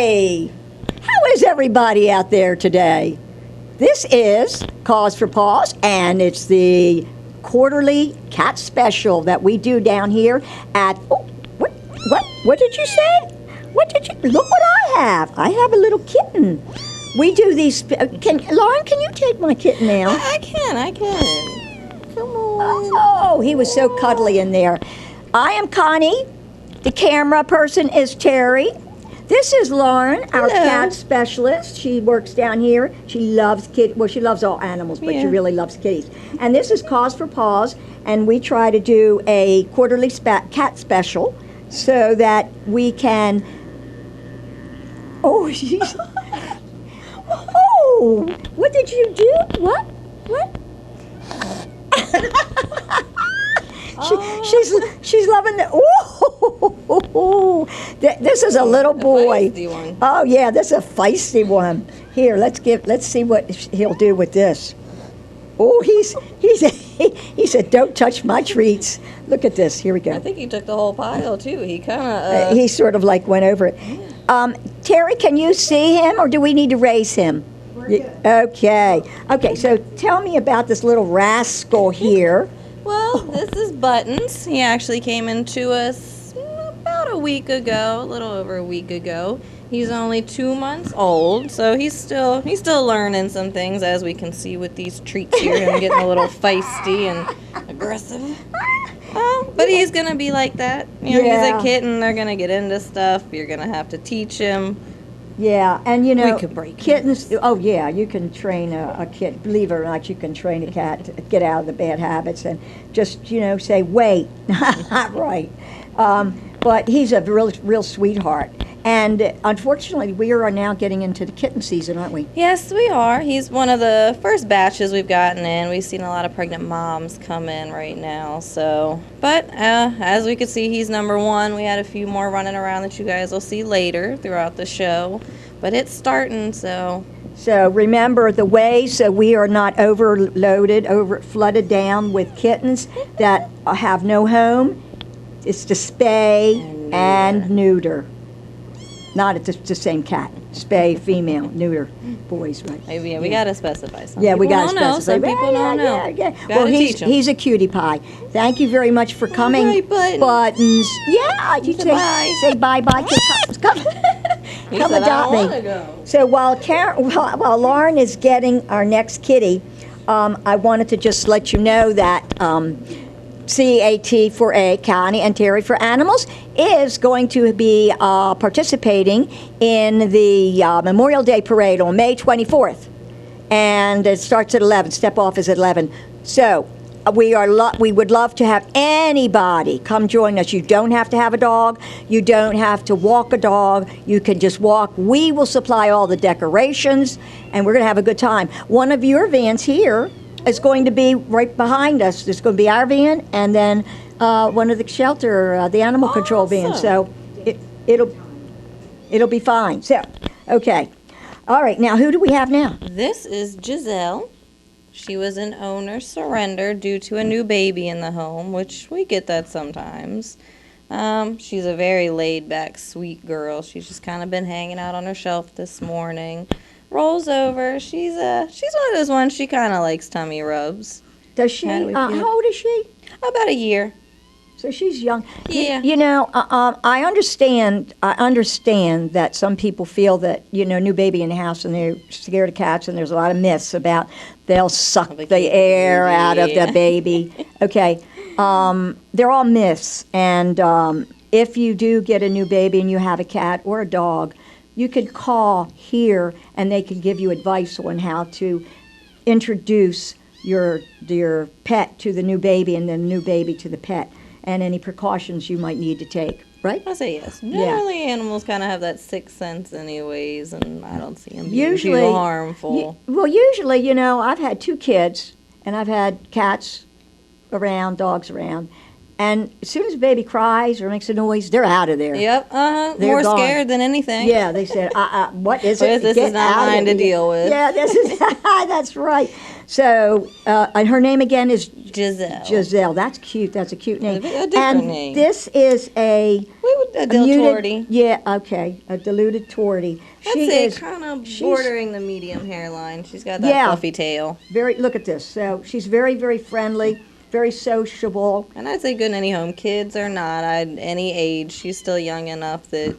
Hey, how is everybody out there today? This is Cause for Paws, and it's the quarterly cat special that we do down here at. Oh, what did you say? What did you look? What I have? I have a little kitten. We do these. Lauren, can you take my kitten now? I can. Come on. Oh, he was so cuddly in there. I am Connie. The camera person is Terry. This is Lauren, our cat specialist. She works down here. She loves kitties. Well, she loves all animals, but she really loves kitties. And this is Cause for Paws, and we try to do a quarterly cat special so that we can. Oh, she's. Oh, what did you do? What? She's loving the. Oh, this is a little boy. Feisty one. Oh yeah, this is a feisty one. Here, let's see what he'll do with this. Oh, he said, "Don't touch my treats." Look at this. Here we go. I think he took the whole pile too. He kind of. He sort of like went over it. Terry, can you see him, or do we need to raise him? Okay. So tell me about this little rascal here. Well, this is Buttons. He actually came into us about a week ago, a little over a week ago. He's only 2 months old, so he's still learning some things, as we can see with these treats here. I'm getting a little feisty and aggressive. But he's gonna be like that. He's a kitten. They're gonna get into stuff. You're gonna have to teach him. Yeah, and we could break kittens. Oh yeah, you can train a kitten. Believe it or not, you can train a cat to get out of the bad habits and just say wait. Right. But he's a real sweetheart. And unfortunately, we are now getting into the kitten season, aren't we? Yes, we are. He's one of the first batches we've gotten in. We've seen a lot of pregnant moms come in right now. But as we can see, he's number one. We had a few more running around that you guys will see later throughout the show. But it's starting, so. So remember the way so we are not flooded down with kittens that have no home. It's to spay and neuter. Not at the same cat. Spay, female, neuter, boys, right? Maybe, we got to specify something. Yeah, we got to specify. Some people don't know. Yeah. Well, he's a cutie pie. Thank you very much for coming. Right, Buttons. Yeah, you say bye-bye. Come adopt me. Go. So while Lauren is getting our next kitty, I wanted to just let you know that CAT for A, Connie, and Terry for Animals, is going to be participating in the Memorial Day Parade on May 24th. And it starts at 11. Step off is at 11. So we would love to have anybody come join us. You don't have to have a dog. You don't have to walk a dog. You can just walk. We will supply all the decorations, and we're going to have a good time. One of your vans here is going to be right behind us. There's going to be our van, and then one of the shelter, the animal control vans. So it'll be fine. So, okay. All right, now who do we have now? This is Giselle. She was an owner surrender due to a new baby in the home, which we get that sometimes. She's a very laid-back, sweet girl. She's just kind of been hanging out on her shelf this morning. Rolls over. She's one of those ones. She kind of likes tummy rubs. Does she? How old is she? About a year. So she's young. Yeah. I understand that some people feel that new baby in the house and they're scared of cats, and there's a lot of myths about they'll suck the air out of the baby. Okay, they're all myths, and if you do get a new baby and you have a cat or a dog, you can call here and they can give you advice on how to introduce your pet to the new baby and then the new baby to the pet, and any precautions you might need to take, right? I say yes. Generally, animals kind of have that sixth sense anyways, and I don't see them being too harmful. Usually, I've had 2 kids, and I've had cats around, dogs around, and as soon as a baby cries or makes a noise, they're out of there. Yep, more gone. Scared than anything. Yeah, they said, what is it? This is not mine to deal with. Yeah, this is, that's right. So, and her name again is Giselle. Giselle. That's cute. That's a cute name. A different and name. this is a A muted- tortie. Yeah, okay, a diluted tortie. I'd say kind of bordering the medium hairline. She's got that Yeah. fluffy tail. Very. Look at this. So she's very, very friendly, very sociable. And I'd say good in any home, kids or not, any age. She's still young enough that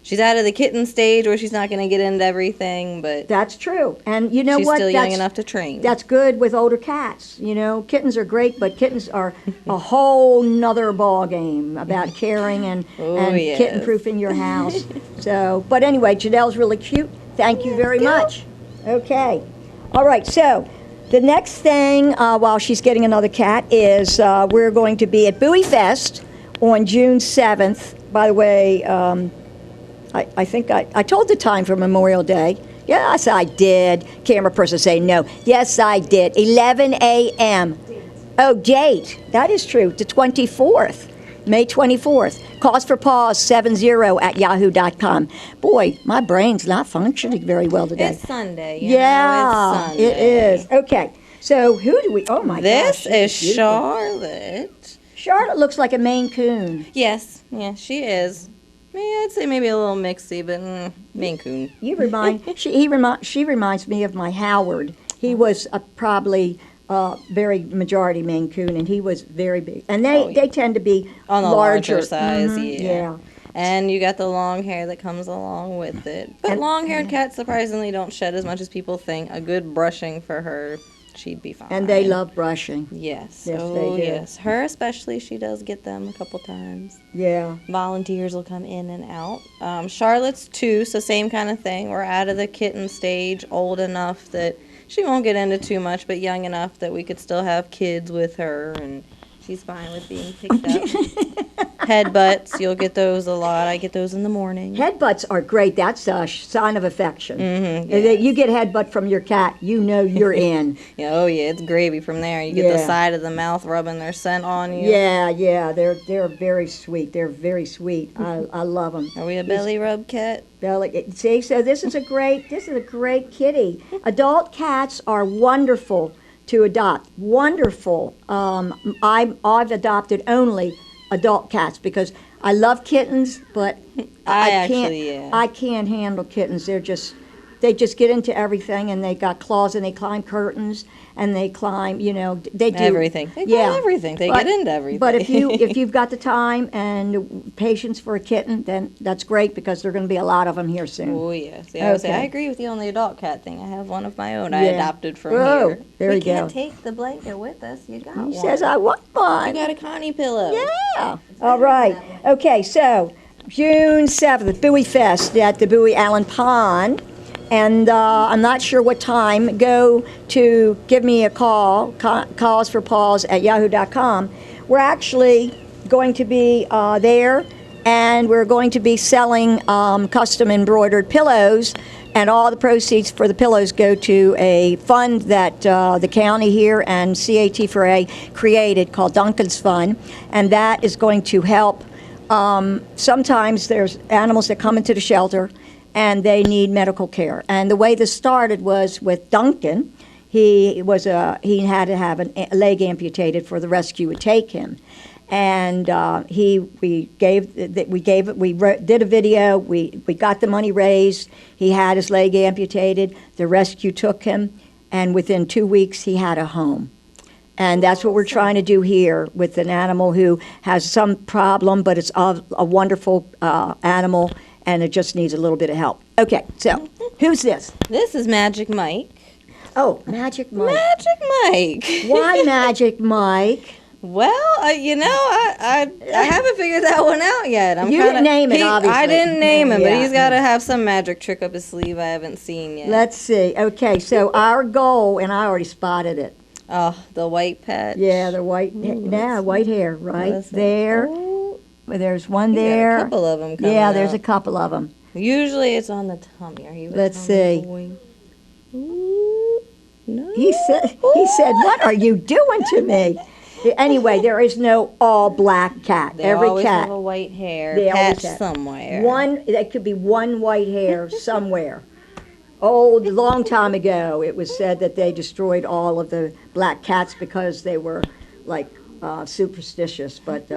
she's out of the kitten stage where she's not going to get into everything, but That's true. And you know she's what? still young enough to train. That's good with older cats. You know, kittens are great, but kittens are a whole nother ball game about caring and Yes. kitten proofing your house. So, but anyway, Janelle's really cute. Thank you very much. Okay. All right. So, the next thing while she's getting another cat is we're going to be at Bowie Fest on June 7th. By the way, I think I told the time for Memorial Day. Yes, I did. Camera person say no. Yes, I did. 11 a.m. Oh, date. That is true. The 24th. May 24th. Cause for Paws 70@yahoo.com. Boy, my brain's not functioning very well today. It's Sunday. Yeah, It's Sunday. it is. Okay. So who do we? Oh my gosh. This is she's beautiful. Charlotte. Charlotte looks like a Maine Coon. Yes, yeah, she is. I'd say maybe a little mixy, but Maine Coon. You remind she reminds me of my Howard. He was probably very majority Maine Coon, and he was very big. And they tend to be On the larger larger size, Mhm, yeah. And you got the long hair that comes along with it. But long-haired cats surprisingly don't shed as much as people think. A good brushing for her, she'd be fine. And they love brushing. Yes. Yes, oh, they do. yes. Her especially, she does get them a couple times. Yeah. Volunteers will come in and out. Charlotte's 2, so same kind of thing. We're out of the kitten stage, old enough that she won't get into too much, but young enough that we could still have kids with her, and she's fine with being picked up. Headbutts, you'll get those a lot. I get those in the morning. Headbutts are great. That's a sign of affection. Mm-hmm, If you get headbutt from your cat, you know you're in. Yeah, oh yeah, it's gravy from there. You get the Yeah. side of the mouth rubbing their scent on you. Yeah, they're very sweet. They're very sweet. I love them. Are we a belly rub cat? See, so this is a great kitty. Adult cats are wonderful to adopt. Wonderful. I've adopted only adult cats because I love kittens, but I can't handle kittens. They just get into everything, and they got claws, and they climb curtains, and they climb. They do Everything. They do everything. They get into everything. But if you've got the time and patience for a kitten, then that's great because there are going to be a lot of them here soon. Oh yes, yeah. Okay. I agree with you on the adult cat thing. I have one of my own. I Yeah. adopted from Whoa, here. there we you go. can't take the blanket with us. You got one. He says, "I want one." You got a Connie pillow. Yeah. All right. Okay, so June 7th, Bowie Fest at the Bowie Allen Pond. And I'm not sure what time. Go to give me a call, calls for paws at yahoo.com. We're actually going to be there, and we're going to be selling custom embroidered pillows, and all the proceeds for the pillows go to a fund that the county here and CAT4A created called Duncan's Fund, and that is going to help. Sometimes there's animals that come into the shelter and they need medical care. And the way this started was with Duncan. He had to have a leg amputated for the rescue would take him, and we did a video. We got the money raised. He had his leg amputated. The rescue took him, and within 2 weeks he had a home. And that's what we're trying to do here with an animal who has some problem, but it's a wonderful animal, and it just needs a little bit of help. Okay, so who's this? This is Magic Mike. Oh, Magic Mike. Magic Mike. Why Magic Mike? Well, I haven't figured that one out yet. You didn't name it, obviously. I didn't name him, but Yeah. he's got to have some magic trick up his sleeve I haven't seen yet. Let's see. Okay, so our goal, and I already spotted it. Oh, the white patch. Yeah, the white hair, right Let's see. there. Oh, There's one you got there. a couple of them coming Yeah, there's a out. couple of them. Usually it's on the tummy. Are you a Let's tummy see. boy? Ooh, no. He said, "What are you doing to me?" Anyway, there is no all black cat. They Every always cat. have a white hair They always patch have. somewhere. There could be one white hair somewhere. Oh, a long time ago, it was said that they destroyed all of the black cats because they were like superstitious. But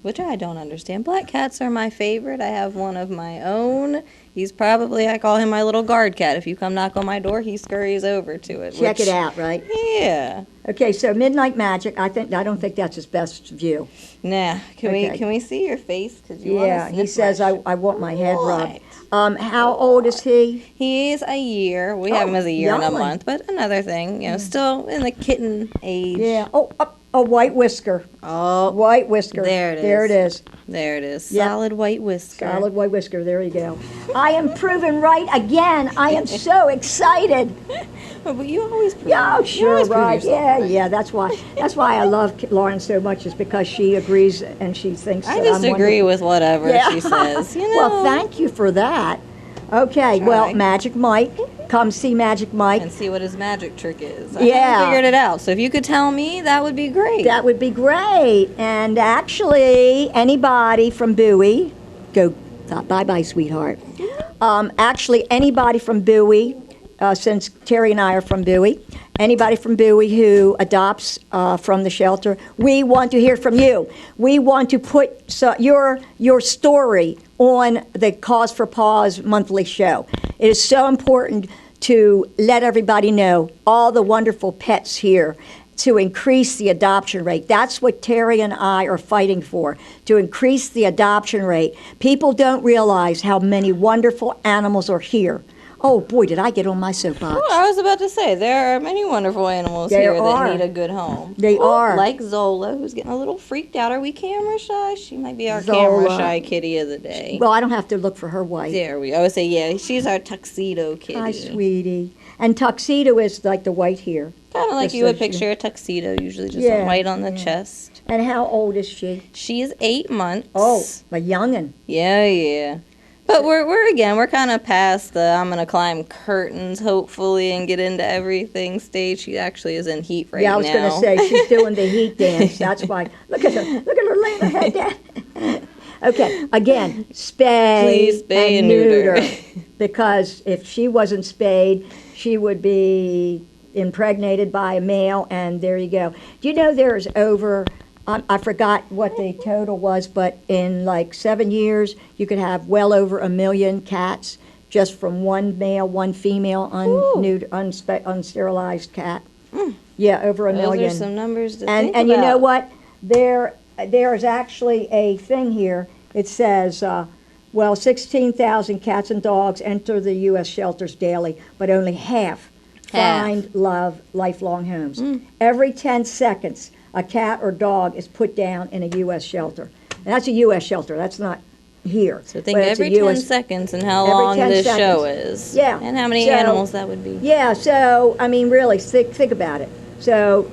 Which I don't understand. Black cats are my favorite. I have one of my own. He's probably, I call him my little guard cat. If you come knock on my door, he scurries over to it. check it out, right? Yeah. Okay, so Midnight Magic. I don't think that's his best view. Nah. Okay. Can we see your face? 'Cause Yeah, he says I want my head rubbed. What? How old is he? He's a year. We have him as a year and a young. month, but another thing, still in the kitten age. Yeah. Oh, a white whisker. Oh, White whisker. There it There it is. is. there it is. Yep. Solid white whisker. Solid white whisker. There you go. I am proven right again. I am so excited. But you always prove Yeah, you sure, always prove right. yourself Yeah, right. yeah. That's why I love Lauren so much, is because she agrees and she thinks I that just I'm agree wonderful. with whatever Yeah. she says. Well, thank you for that. Okay, well, Try. Magic Mike. Come see Magic Mike. And see what his magic trick is. I Yeah. haven't figured it out. So if you could tell me, that would be great. That would be great. And actually, anybody from Bowie, go bye-bye, sweetheart. Actually, anybody from Bowie, since Terry and I are from Bowie, anybody from Bowie who adopts from the shelter, we want to hear from you. We want to put your story on the Cause for Paws monthly show. It is so important to let everybody know all the wonderful pets here, to increase the adoption rate. That's what Terry and I are fighting for, to increase the adoption rate. People don't realize how many wonderful animals are here. Oh boy, did I get on my soapbox. Well, I was about to say, there are many wonderful animals There here are. that need a good home. They are. Like Zola, who's getting a little freaked out. Are we camera shy? She might be our Zola. camera shy kitty of the day. Well, I don't have to look for her wife. There we go. I would say, yeah, she's our tuxedo kitty. Hi, sweetie. And tuxedo is like the white here. Kind of like Just you would so she- picture a tuxedo, usually just Yeah, white on the yeah. chest. And how old is she? She is 8 months. Oh, a youngin'. Yeah. But we're kind of past the I'm gonna climb curtains hopefully and get into everything stage. She actually is in heat right now. Yeah, I was going to say she's doing the heat dance. That's why. Look at her laying her head down. Okay, again, spay, Please spay and and neuter. because if she wasn't spayed, she would be impregnated by a male, and there you go. Do you know there's over, I forgot what the total was, but in like 7 years, you could have well over 1 million cats just from one male, one female, unsterilized cat. Yeah, over 1 Those million. are some numbers to And think and you know about. what? There is actually a thing here. It says, 16,000 cats and dogs enter the U.S. shelters daily, but only half find lifelong homes. Every 10 seconds, a cat or dog is put down in a U.S. shelter. And that's a U.S. shelter. That's not here. So think but it's a every 10 US seconds and how Every long 10 this seconds. show is. Yeah. And how many So- animals that would be. Yeah, so, I mean, really, think about it. So,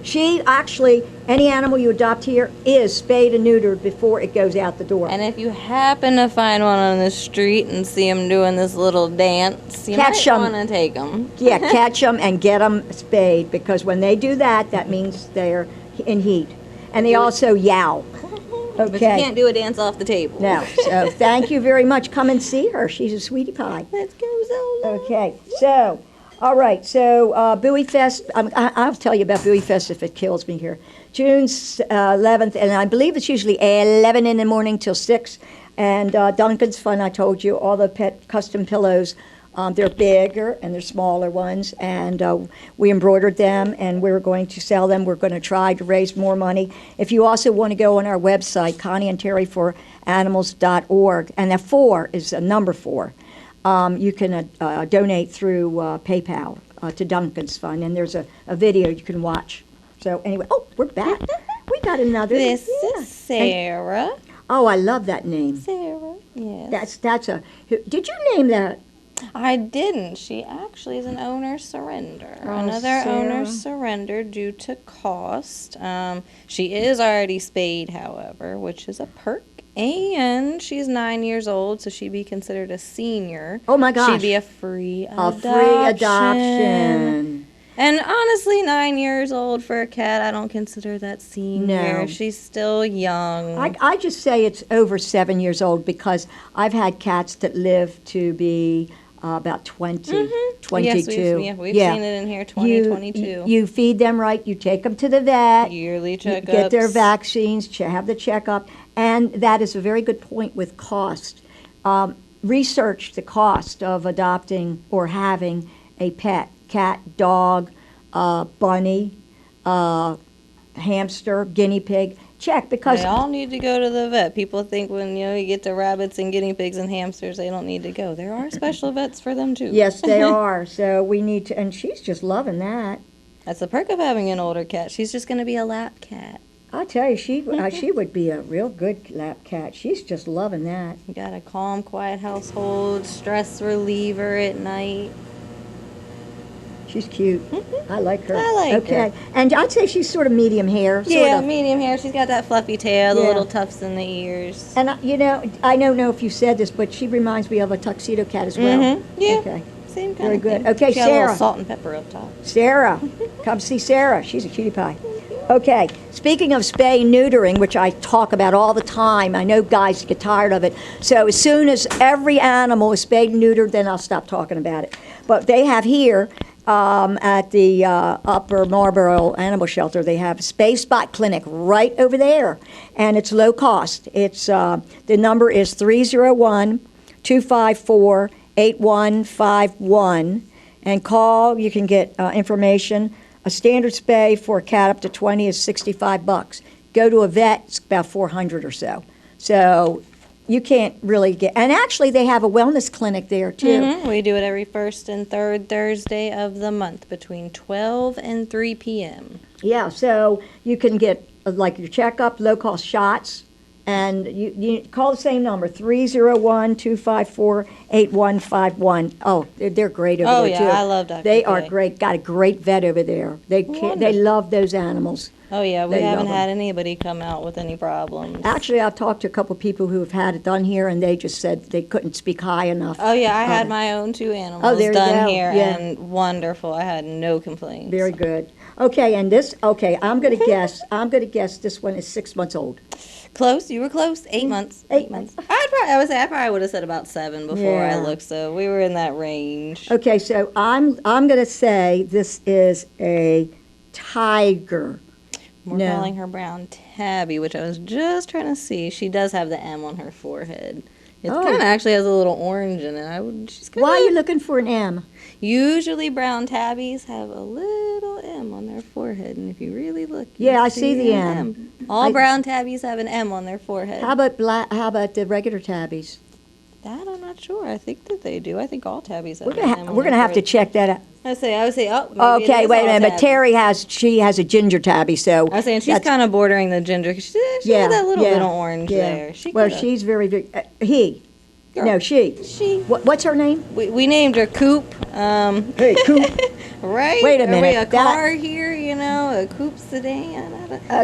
she actually, any animal you adopt here is spayed and neutered before it goes out the door. And if you happen to find one on the street and see them doing this little dance, you Catch might 'em. want to take them. Yeah, catch them and get them spayed, because when they do that, that means they're in heat. And they also yowl. But you Okay. can't do a dance off the table. No, so thank you very much. Come and see her. She's a sweetie pie. Let's go, Zola. Okay, so, all right, so Bowie Fest, I'll tell you about Bowie Fest if it kills me here. June 11th, and I believe it's usually 11 in the morning till 6. And Duncan's Fun, I told you, all the pet custom pillows, they're bigger and they're smaller ones, and we embroidered them, and we're going to sell them. We're going to try to raise more money. If you also want to go on our website, Connie and Terry for Animals.org, and the 4 is a number 4. You can donate through PayPal to Duncan's Fund, and there's a video you can watch. So anyway, oh, we're back. We got another. This yeah. is Sarah. Oh, I love that name. Sarah, yes. That's a. Did you name that? I didn't. She actually is an owner surrender. Oh, Another owner Sarah. surrendered due to cost. She is already spayed, however, which is a perk. And she's 9 years old, so she'd be considered a senior. Oh my gosh. She'd be a free A adoption. free adoption. And honestly, 9 years old for a cat, I don't consider that senior. No. She's still young. I just say it's over 7 years old, because I've had cats that live to be about 20, Mm-hmm. 22. Yes, we've seen it in here, 2022. You feed them right. You take them to the vet. Yearly You checkups. get their vaccines, have the checkup. And that is a very good point with cost. Research the cost of adopting or having a pet, cat, dog, bunny, hamster, guinea pig. Check, because They all need to go to the vet. People think when you get the rabbits and guinea pigs and hamsters, they don't need to go. There are special vets for them too. yes, they are. So we need to, and she's just loving that. That's the perk of having an older cat. She's just going to be a lap cat. I tell you, she would be a real good lap cat. She's just loving that. You got a calm, quiet household, stress reliever at night. She's cute. I like her. I like okay. her. And I'd say she's sort of medium hair. Yeah, sort of. medium hair. She's got that fluffy tail, the Yeah. little tufts in the ears. And I don't know if you said this, but she reminds me of a tuxedo cat as well. Mm-hmm. Yeah. Okay. Same kind Very of good. thing. Okay, she got a little Sarah. salt and pepper up top. Sarah, come see Sarah. She's a cutie pie. Okay, speaking of spay and neutering, which I talk about all the time, I know guys get tired of it. So as soon as every animal is spayed and neutered, then I'll stop talking about it. But they have here at the Upper Marlboro Animal Shelter, they have a Spay Spot Clinic right over there, and it's low cost. It's the number is 301-254-8151, and call. You can get information. A standard spay for a cat up to 20 is $65. Go to a vet, it's about 400 or so. So you can't really get, and actually they have a wellness clinic there too. Mm-hmm. We do it every first and third Thursday of the month between 12 and 3 p.m. Yeah, so you can get like your checkup, low-cost shots, and you call the same number, 301-254-8151. Oh, they're great over there, too. Oh, yeah, I love Dr. They are K. great. Got a great vet over there. They love those animals. Oh, yeah, we They haven't love had anybody come out with any problems. Actually, I've talked to a couple people who have had it done here, and they just said they couldn't speak high enough. Oh, yeah, I had it. my own 2 animals there you done go. here, Yeah. and wonderful. I had no complaints. Very good. Okay, and I'm going to guess this one is 6 months old. Close. You were close. 8 months. 8 months. I probably would have said about 7 before I Yeah. looked, so we were in that range. Okay, so I'm going to say this is a tiger. We're No. calling her Brown Tabby, which I was just trying to see. She does have the M on her forehead. It Oh. kind of actually has a little orange in it. She's kinda, Why are you looking for an M? Usually brown tabbies have a little M on their forehead, and if you really look, you Yeah, I see the an M. All brown tabbies have an M on their forehead. How about the regular tabbies? That I'm not sure. I think that they do. I think all tabbies have We're an gonna M on we're their gonna have to forehead. check that out. I would say, oh, maybe it Okay, is wait a all minute. But tabbies. Terry has a ginger tabby, so I was saying she's that's- kind of bordering the ginger. She had that little bit of orange there. She well, coulda- she's very, very he. Girl. No, she. She. What's her name? We named her Coop. Hey, Coop. Right? Wait a Are we minute, a car here, a coupe sedan.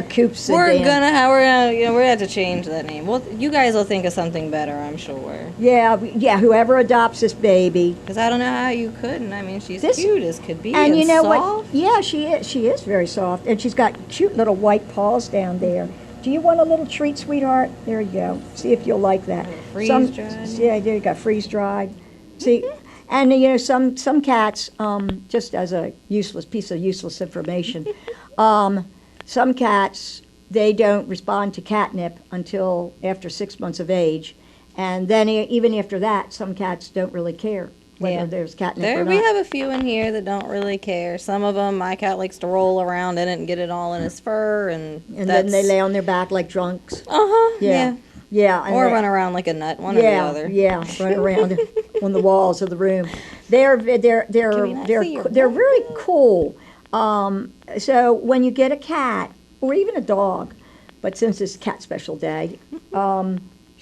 Coop sedan. We're gonna have to change that name. Well, you guys will think of something better, I'm sure. Yeah, whoever adopts this baby. Because I don't know how you couldn't. I mean, she's This- cute as could be. And you know soft. what? Yeah, she is. She is very soft, and she's got cute little white paws down there. Do you want a little treat, sweetheart? There you go. See if you'll like that. Freeze-dried. Yeah, there you go, freeze dried. See, and some cats, just as a piece of useless information, some cats they don't respond to catnip until after 6 months of age, and then even after that, some cats don't really care whether there's catnip or not. We have a few in here that don't really care. Some of them, my cat likes to roll around in it and get it all in his fur, and then they lay on their back like drunks. Yeah. Yeah. And Or they- run around like a nut, one or the other. Yeah, run around on the walls of the room. They're we not see your they're really cool. So when you get a cat or even a dog, but since it's Cat Special Day,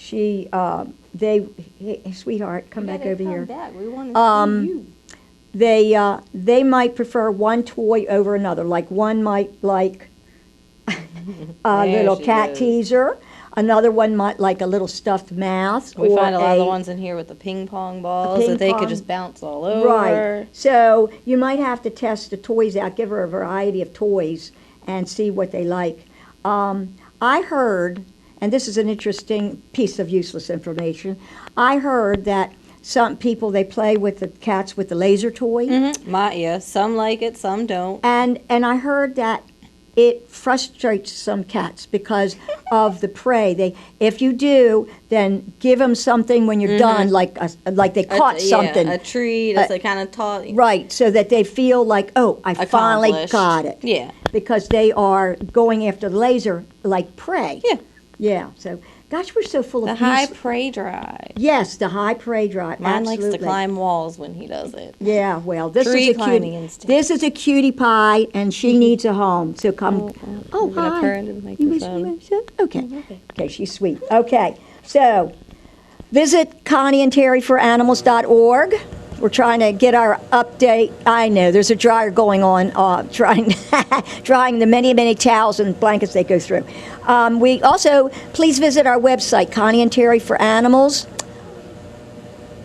hey, sweetheart, come back over here. We want to see you. They might prefer one toy over another. Like one might like a There little she cat goes. teaser. Another one might like a little stuffed mouse. We or find a lot of the ones in here with the ping pong balls that they pong- could just bounce all over. Right. So you might have to test the toys out, give her a variety of toys, and see what they like. I heard, and this is an interesting piece of useless information, I heard that some people, they play with the cats with the laser toy. Yeah, some like it, some don't. And I heard that it frustrates some cats because of the prey. If you do, then give them something when you're done, like they caught something. Yeah, a treat, it's like kind of taught. Right, so that they feel like, oh, I finally Accomplished. got it. Yeah. Because they are going after the laser like prey. Yeah. Yeah, so, gosh, we're so full The of high peace. prey drive. Yes, the high prey drive. Mine Absolutely. likes to climb walls when he does it. Yeah, well, this Tree is a climbing cutie. instinct. This is a cutie pie, and she needs a home. So come. Oh, You're gonna hi. purr into the You wish microphone. you wish- Okay. Okay, she's sweet. Okay, so visit ConnieandTerryForAnimals.org. We're trying to get our update. I know there's a dryer going on, drying the many, many towels and blankets they go through. We also, please visit our website, Connie and Terry for Animals,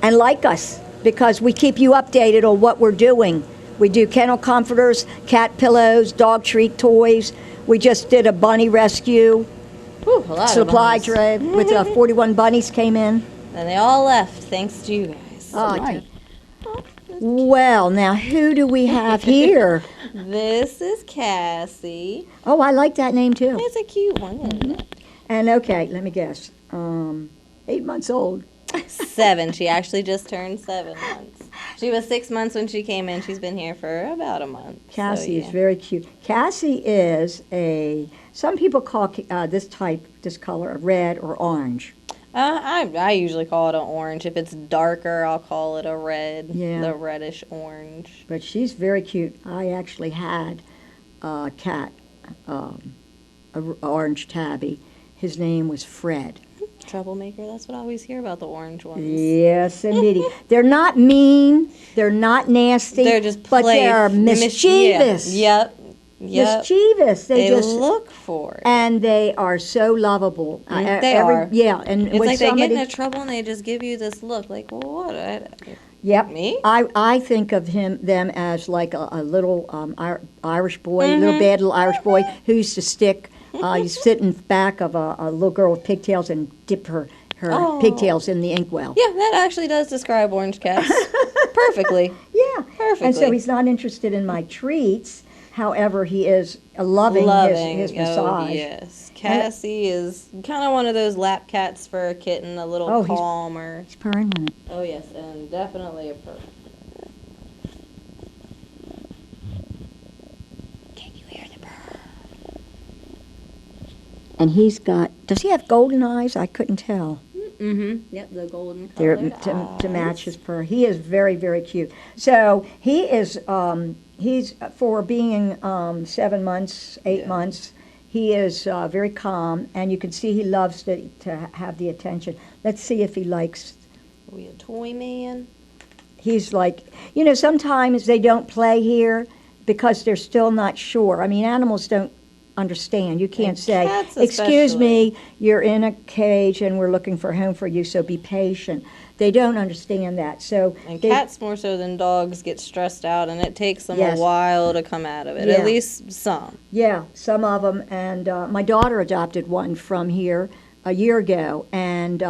and like us, because we keep you updated on what we're doing. We do kennel comforters, cat pillows, dog treat toys. We just did a bunny rescue Whew, a lot supply of bunnies. drive with 41 bunnies came in. And they all left, thanks to you guys. Oh, right. Well, now who do we have here? This is Cassie. Oh, I like that name too. It's a cute one, isn't it? And okay, let me guess. 8 months old. 7. She actually just turned 7 months. She was 6 months when she came in. She's been here for about a month. Cassie so, is very cute. Cassie is some people call this color a red or orange. I usually call it an orange. If it's darker, I'll call it a red. Yeah. The reddish orange. But she's very cute. I actually had a cat, an orange tabby. His name was Fred. Troublemaker. That's what I always hear about the orange ones. Yes, indeed. They're not mean. They're not nasty. They're just but they're mischievous. Yep. Mischievous. They just look for it. and they are so lovable. They are. Yeah, and It's when like they get somebody, into trouble and they just give you this look like, well, what? yep. Me? I think of them as like a little Irish boy, little bad little Irish boy who used to stick. You sit in back of a little girl with pigtails and dip her pigtails in the inkwell. Yeah, that actually does describe orange cats perfectly. Yeah, Perfectly. and so he's not interested in my treats. However, he is loving his massage. Oh, yes. Cassie is kind of one of those lap cats for a kitten, a little Oh, calmer. He's purring on it. Oh, yes, and definitely a purr. Can you hear the purr? And does he have golden eyes? I couldn't tell. Mm-hmm. Yep, the golden There colored to match his purr. He is very, very cute. So he is, he's, for being 7 months, 8 months, he is very calm, and you can see he loves to have the attention. Let's see if he likes. Are we a toy man? He's like, sometimes they don't play here because they're still not sure. I mean, animals don't understand. You can't And say, cats excuse especially. me, you're in a cage and we're looking for a home for you, so be patient. They don't understand that. So And they- cats more so than dogs get stressed out, and it takes them Yes. a while to come out of it. Yeah. At least some. Yeah, some of them. And my daughter adopted one from here a year ago, and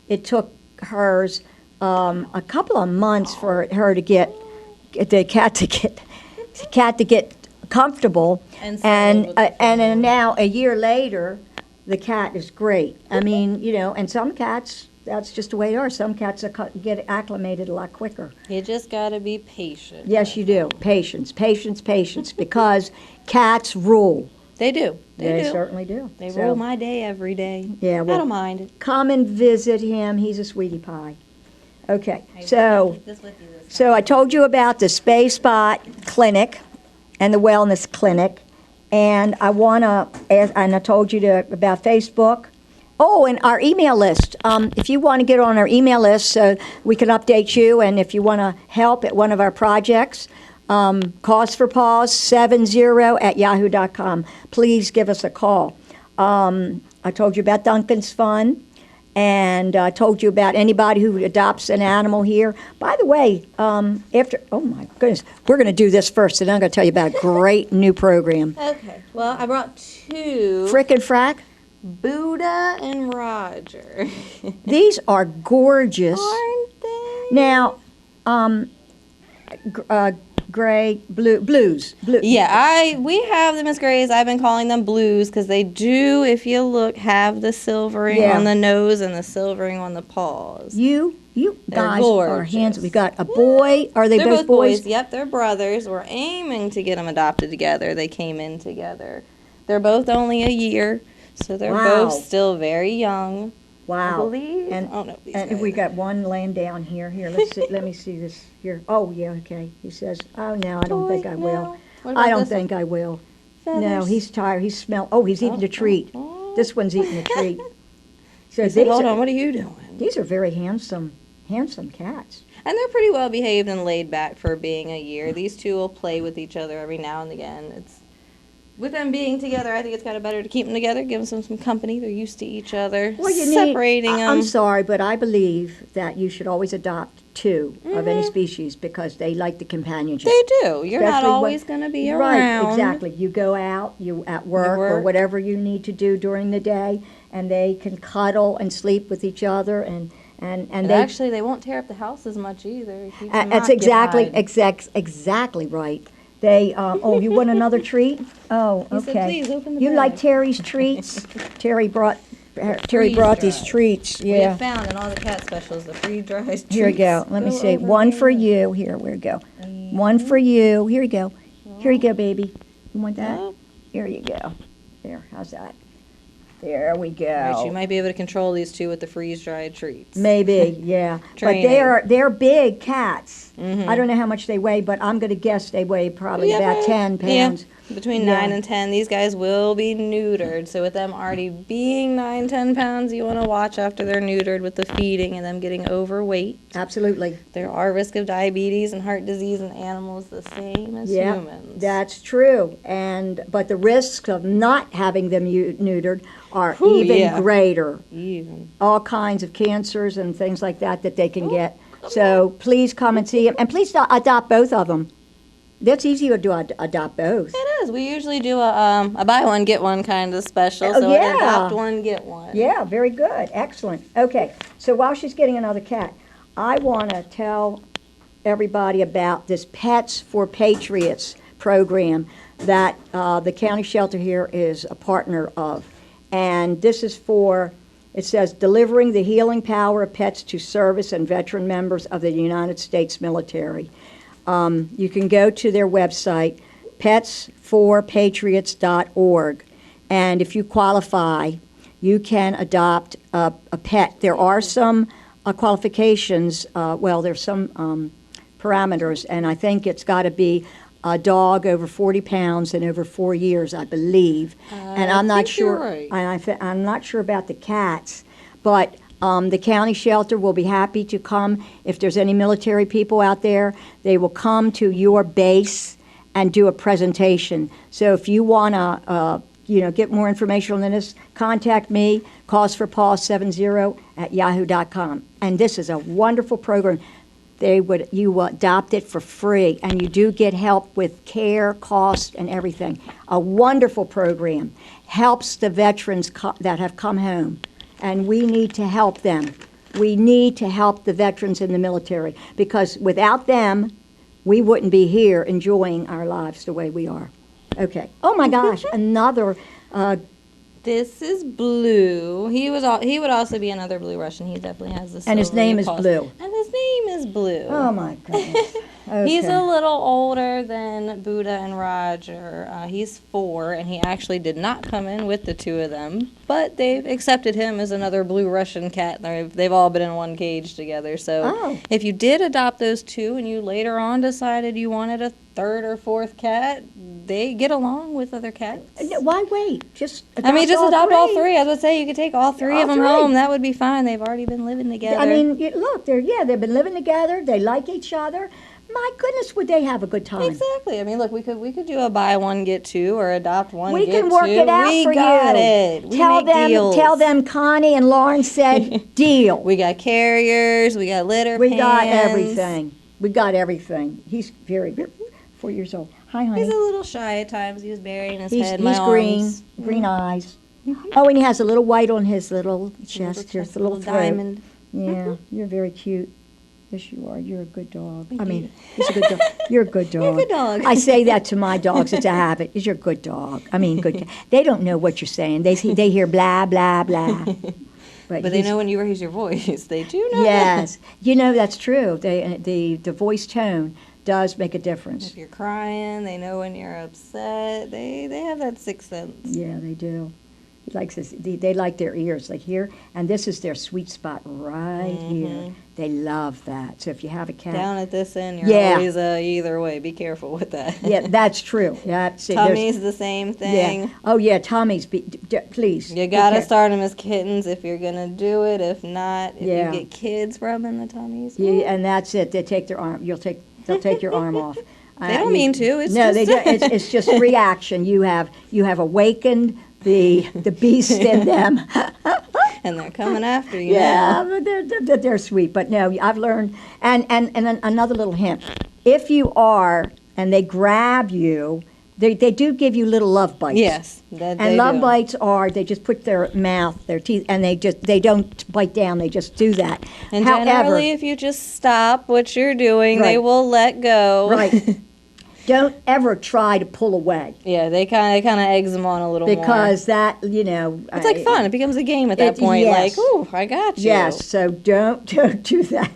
it took hers a couple of months for her to get the cat to get comfortable. And And settled with the and now a year later, the cat is great. I mean, and some cats. That's just the way they are. Some cats get acclimated a lot quicker. You just got to be patient. Yes, you do. Patience, patience, patience, because cats rule. They do. They do. certainly do. They So, rule my day every day. Yeah, I well, don't mind it. come and visit him. He's a sweetie pie. Okay, so I told you about the Space Spot Clinic and the Wellness Clinic, and I told you about Facebook. Oh, and our email list. If you want to get on our email list so we can update you, and if you want to help at one of our projects, Cause for Paws 70@yahoo.com. Please give us a call. I told you about Duncan's Fun, and I told you about anybody who adopts an animal here. By the way, oh my goodness, we're going to do this first, and I'm going to tell you about a great new program. Okay. Well, I brought 2. Frick and Frack. Buddha and Roger. These are gorgeous. Aren't they? Now, gray, blues. Yeah, we have them as grays. I've been calling them blues because they do, if you look, have the silvering Yeah. on the nose and the silvering on the paws. You They're guys are gorgeous. handsome. We got a boy. Are they They're both boys? Yep, they're brothers. We're aiming to get them adopted together. They came in together. They're both only a year, so they're Wow. both still very young. Wow. I believe. And, Oh, no, these and guys. we got one laying down here. Here, let's see. Let me see this here. Oh, yeah, okay. He says, oh, no, I don't Boy, think I will. no. What about I don't this think I will. No, feathers? he's tired. He's he's eating a treat. Oh. This one's eating a treat. So He said, these hold are, on, what are you doing? these are very handsome cats. And they're pretty well behaved and laid back for being a year. These two will play with each other every now and again. It's with them being together, I think it's kind of better to keep them together, give them some company. They're used to each other. Well, you separating need, them. I'm sorry, but I believe that you should always adopt two of any species because they like the companionship. They do. You're not Especially always when- going to be Right, around. exactly. You go out, you at work or work. whatever you need to do during the day, and they can cuddle and sleep with each other, and And they. actually, they won't tear up the house as much either. It keeps them That's exactly occupied. exactly right. They. Oh, you want another treat? Oh, He said, okay. "Please open the You like bag." Terry's treats? Terry brought these Freeze-dried. treats. We Yeah. have found in all the cat specials the freeze-dried treats. Here we go. Let me see. over One for there. you. Here we go. One for you. Here you go. Here you go, baby. You want that? Oh. Here you go. There. How's that? There we Right, you go. might be able to control these two with the freeze-dried treats. Maybe, yeah. But Training. they're big cats. Mhm. I don't know how much they weigh, but I'm going to guess they weigh probably Yeah, about 10 pounds. Between Yeah. 9 and 10, these guys will be neutered. So with them already being 9, 10 pounds, you want to watch after they're neutered with the feeding and them getting overweight. Absolutely. There are risk of diabetes and heart disease in animals the same as Yeah, humans. that's true. But the risks of not having them neutered are Whew, even yeah. greater. Even. All kinds of cancers and things like that they can get. So please come and see them, and please adopt both of them. That's easy to adopt both. It is. We usually do a buy one, get one kind of special. Oh, So yeah. an adopt one, get one. Yeah, very good. Excellent. Okay, so while she's getting another cat, I want to tell everybody about this Pets for Patriots program that the county shelter here is a partner of. And this is for, it says, delivering the healing power of pets to service and veteran members of the United States military. You can go to their website, petsforpatriots.org, and if you qualify, you can adopt a pet. There are some qualifications, there's some parameters, and I think it's got to be a dog over 40 pounds and over 4 years, I believe. And I'm not think you're sure. right. I'm not sure about the cats, but the county shelter will be happy to come. If there's any military people out there, they will come to your base and do a presentation. So if you want to, get more information on this, contact me, callsforpaws70@yahoo.com. And this is a wonderful program. You adopt it for free, and you do get help with care, cost, and everything. A wonderful program. Helps the veterans that have come home, and we need to help them. We need to help the veterans in the military, because without them, we wouldn't be here enjoying our lives the way we are. Okay. Oh my gosh, another. This is Blue. He would also be another Blue Russian. He definitely has the And his silvery name is paws. Blue. And his name is Blue. Oh my goodness. He's Okay. a little older than Buddha and Roger. He's 4, and he actually did not come in with the two of them, but they've accepted him as another Blue Russian cat. They've all been in one cage together. So Oh. if you did adopt those two and you later on decided you wanted a 3rd or 4th cat, they get along with other cats. Why wait? Just Just adopt all 3. I was going to say, you could take all 3 All of them 3. home. That would be fine. They've already been living together. I mean, look, they've been living together. They like each other. My goodness, would they have a good time? Exactly. I mean, look, we could do a buy one get two or adopt one We get can work two. it out we for got you. it. We Tell make them, deals. tell them, Connie and Lauren said deal. We got carriers. We got litter We pans. got everything. We got everything. He's very, very 4 years old. Hi, honey. He's a little shy at times. He was burying his head in He's my green, arms. green eyes. Oh, and he has a little white on his little chest. Little Here's the little throat. diamond. Yeah, you're very cute. Yes, you are. You're a good dog. I mean, he's a good dog. You're a good dog. You're a good dog. I say that to my dogs. It's a habit. You're a good dog. I mean, good. They don't know what you're saying. They hear blah, blah, blah. But they know when you raise your voice. They do know. Yes. That's true. The voice tone does make a difference. If you're crying, they know when you're upset. They have that sixth sense. Yeah, they do. They like their ears, like here, and this is their sweet spot right here. They love that. So if you have a cat, down at this end, you're always either way. Be careful with that. Yeah, that's true. Yeah, Tommy's the same thing. Yeah. Oh yeah, Tommy's. Please. You gotta start them as kittens if you're gonna do it. If not, if you get kids rubbing the tummies. Yeah, and that's it. They take their arm. They'll take your arm off. They don't mean to. They don't. It's just reaction. You have awakened the beast in them. And they're coming after you. Yeah, but they're sweet. But no, I've learned. And another little hint: if you are and they grab you, they do give you little love bites. Yes, love bites are they just put their mouth, their teeth, and they don't bite down. They just do that. And generally, if you just stop what you're doing, they will let go. Right. Don't ever try to pull away. Yeah, they kind of eggs them on a little because more. Because that, it's like fun. It becomes a game at that point. Yes. Like, ooh, I got you. Yes, so don't do that.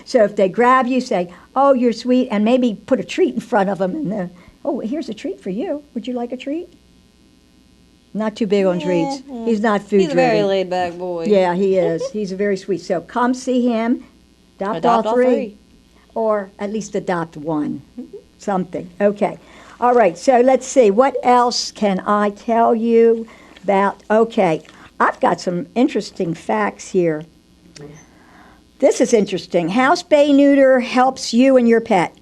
So if they grab you, say, oh, you're sweet, and maybe put a treat in front of them. And oh, here's a treat for you. Would you like a treat? Not too big on treats. He's not food He's a very laid-back boy. Yeah, he is. He's very sweet. So come see him. Adopt all three. Or at least adopt one. Something. Okay. All right. So let's see. What else can I tell you about? Okay. I've got some interesting facts here. This is interesting. How spay-neuter helps you and your pet.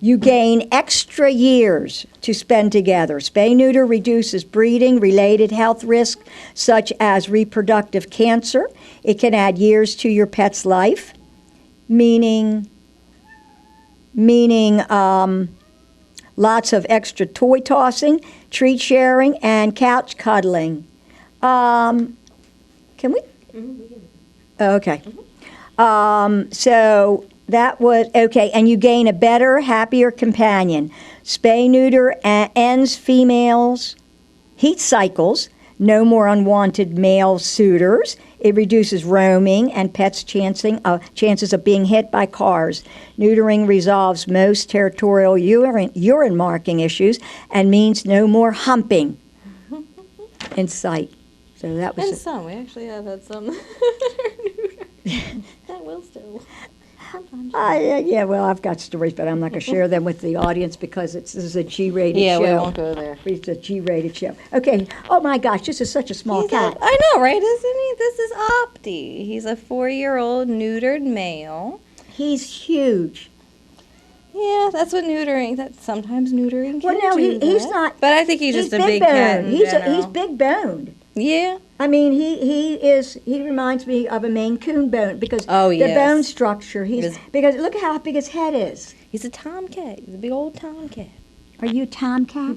You gain extra years to spend together. Spay-neuter reduces breeding-related health risks such as reproductive cancer. It can add years to your pet's life, meaning lots of extra toy tossing, treat sharing, and couch cuddling. Can we? Okay. So that was, okay, and you gain a better, happier companion. Spay-neuter ends females' heat cycles, no more unwanted male suitors. It reduces roaming and pets' chances of being hit by cars. Neutering resolves most territorial urine marking issues and means no more humping in sight. So that was. And some. We actually have had some that will still. Yeah, well, I've got stories, but I'm not going to share them with the audience because this is a G-rated show. Yeah, we won't go there. It's a G-rated show. Okay. Oh, my gosh, this is such a small cat. I know, right? Isn't he? This is Opti. He's a 4-year-old neutered male. He's huge. Yeah, that's what neutering. That's sometimes neutering. Well, no, he's not. But I think he's just a big cat. He's big boned. Yeah. I mean, he reminds me of a Maine Coon bone because the bone structure. Because look how big his head is. He's a tomcat. He's a big old tomcat. Are you a tomcat?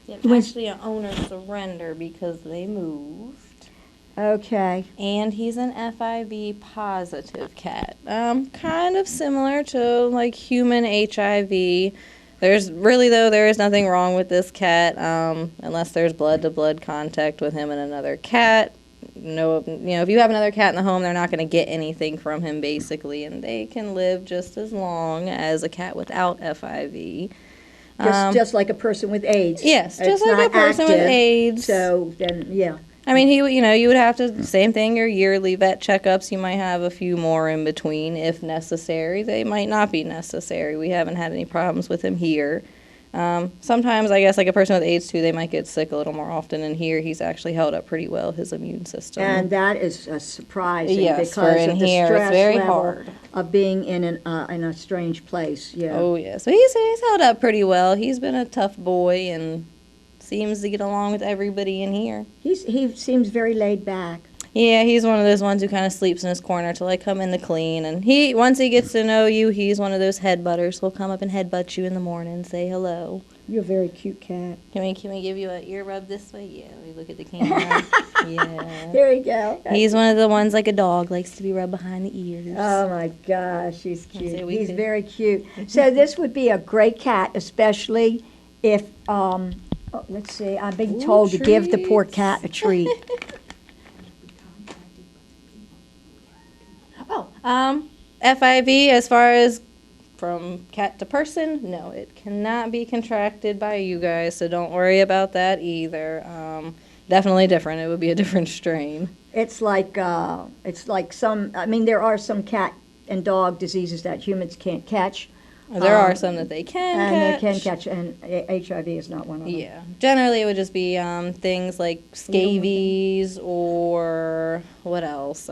Yep, actually an owner surrender because they moved. Okay. And he's an FIV positive cat. Kind of similar to like human HIV. There is nothing wrong with this cat, unless there's blood-to-blood contact with him and another cat. No, if you have another cat in the home, they're not going to get anything from him, basically, and they can live just as long as a cat without FIV. Just like a person with AIDS. Yes, just like a person with AIDS. So then, yeah. I mean, you would have to, same thing, your yearly vet checkups, you might have a few more in between if necessary. They might not be necessary. We haven't had any problems with him here. Sometimes, I guess, like a person with AIDS, too, they might get sick a little more often. And here, he's actually held up pretty well, his immune system. And that is surprising because of the stress it's very level hard of being in a strange place. Yeah. Oh, yeah. So he's held up pretty well. He's been a tough boy and seems to get along with everybody in here. He seems very laid back. Yeah, he's one of those ones who kind of sleeps in his corner till I come in to clean. And once he gets to know you, he's one of those headbutters. He'll come up and headbutt you in the morning, say hello. You're a very cute cat. Can we give you an ear rub this way? Yeah, we look at the camera. Yeah. There you go. He's one of the ones like a dog likes to be rubbed behind the ears. Oh my gosh, he's cute. So we He's could- very cute. So this would be a great cat, especially if, let's see, I'm being told to give the poor treats. cat a treat. FIV, as far as from cat to person, no, it cannot be contracted by you guys, so don't worry about that either. Definitely different. It would be a different strain. It's like some, I mean, there are some cat and dog diseases that humans can't catch. There are some that they can And catch. they can catch, and HIV is not one of them. Yeah. Generally, it would just be things like scabies or what else?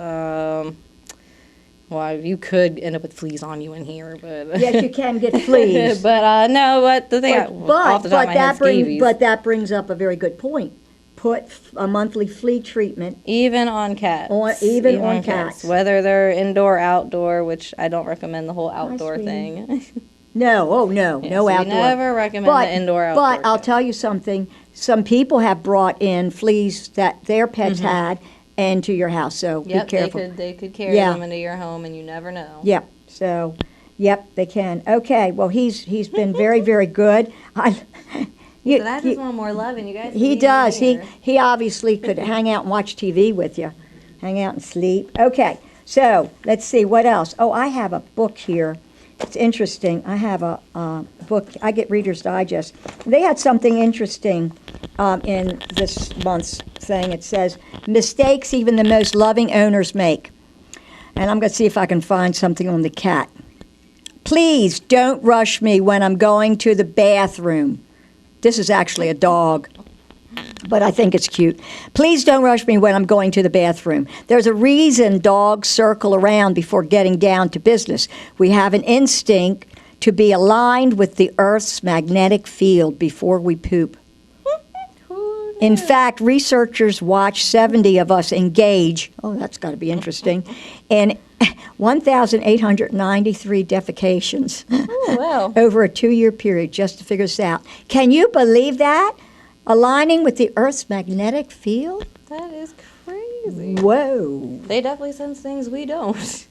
Well, you could end up with fleas on you in here, but Yes, you can get fleas. but no. But the thing, off the top of my head, scabies. But that brings up a very good point. Put a monthly flea treatment. Even on cats. Even on cats. Whether they're indoor, outdoor, which I don't recommend the whole outdoor sweetie. thing. No, oh no, Yeah, no so outdoor. We never recommend the indoor, outdoor. But I'll cat. tell you something. Some people have brought in fleas that their pets had into your house, so Yep, be careful. they could carry Yeah. them into your home, and you never know. Yep. So, yep, they can. Okay. Well, he's been very, very good. You- But I just want more love, and you guys. He need does. more. He obviously could hang out and watch TV with you, hang out and sleep. Okay, so let's see what else. Oh, I have a book here. It's interesting. I have a book. I get Reader's Digest. They had something interesting in this month's thing. It says mistakes even the most loving owners make. And I'm going to see if I can find something on the cat. Please don't rush me when I'm going to the bathroom. This is actually a dog, but I think it's cute. Please don't rush me when I'm going to the bathroom. There's a reason dogs circle around before getting down to business. We have an instinct to be aligned with the Earth's magnetic field before we poop. In fact, researchers watched 70 of us engage, oh, that's got to be interesting, in 1,893 defecations Oh, wow. over a 2-year period just to figure this out. Can you believe that? Aligning with the Earth's magnetic field? That is crazy. Whoa. They definitely sense things we don't.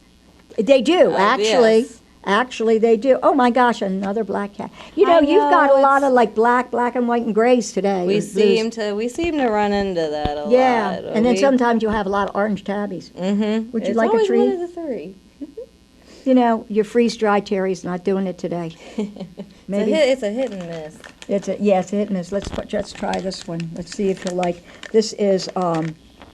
They do, actually. Yes. Actually, they do. Oh my gosh, another black cat. You know, I you've got a know, lot of like black and white and grays today. We or blues. seem to run into that a Yeah, lot. and then sometimes you'll have a lot of orange tabbies. Mm-hmm. Would you It's like a always treat? one of the three. You know, your freeze-dried Terry's not doing it today. Maybe It's a hit and miss. it's a hit and miss. Let's try this one. Let's see if you'll like. This is